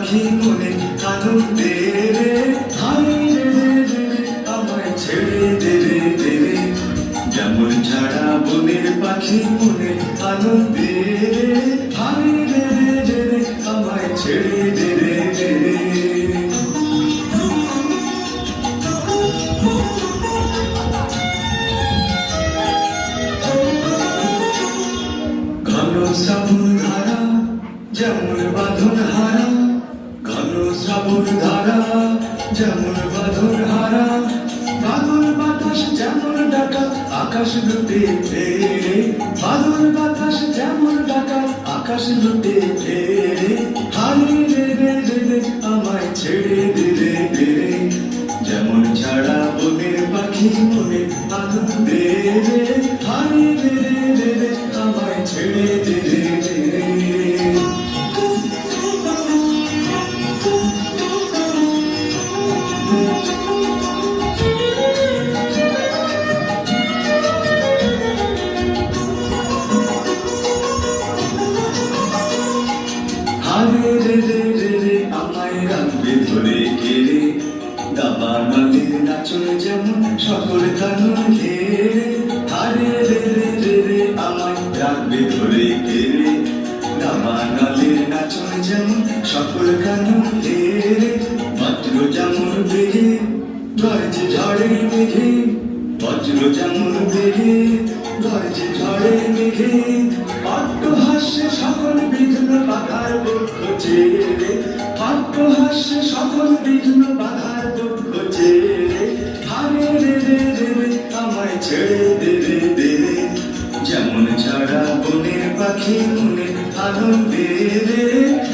পাখি মনে আনন্দে রে হাই রে রে রে আমায় ছেড়ে দে রে দে রে যেমন ছাড়া বনের পাখি মনে আনন্দে রে হাই রে রে রে রে আমায় ছেড়ে দে রে দে রে ঘন শ্রাবণ ধারা যেমন বাঁধন হারা ঘন শ্রাবণ ধারা যেমন বাঁধন হারা বাদল বাতাস যেমন ডাকা আকাশ লুটে ফেরে বাদল বাতাস যেমন ডাকা আকাশ লুটে ফেরে হারি রে রে রে রে আমায় ছেড়ে দে রে দে রে যেমন ছাড়া বনের পাখি মনে আনন্দে রে হারি রে রে রে রে আমায় ছেড়ে দে রে দে রে হারে রে রে রে রে আমায় রাখবে ধরে কেড়ে দাবা নদীর নাচন যেমন সকল কানুন ঘেরে হারে রে রে রে রে আমায় রাখবে ধরে কেড়ে দাবা নদীর নাচন যেমন সকল কানুন ঘেরে বজ্র যেমন বেগে গর্জে ঝড়ে মেঘে বজ্র যেমন বেগে গর্জে ঝড়ে মেঘে অট্টহাস্যে সকল বিঘ্ন বাধার দুঃখ চেরে অট্টহাস্যে সকল বিঘ্ন বাধার দুঃখ চেরে হারে রে রে রে রে আমায় ছেড়ে দে রে দে রে যেমন ছাড়া বনের পাখি মনে আনন্দে রে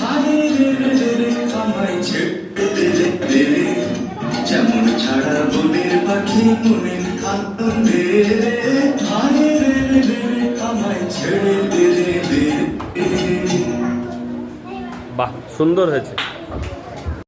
হারে রে রে রে রে আমায় ছেড়ে দে রে দে রে যেমন ছাড়া বনের পাখি মনে আনন্দে রে হারে রে রে রে রে আমায় ছেড়ে দে রে দে রে। বাহ, সুন্দর হয়েছে।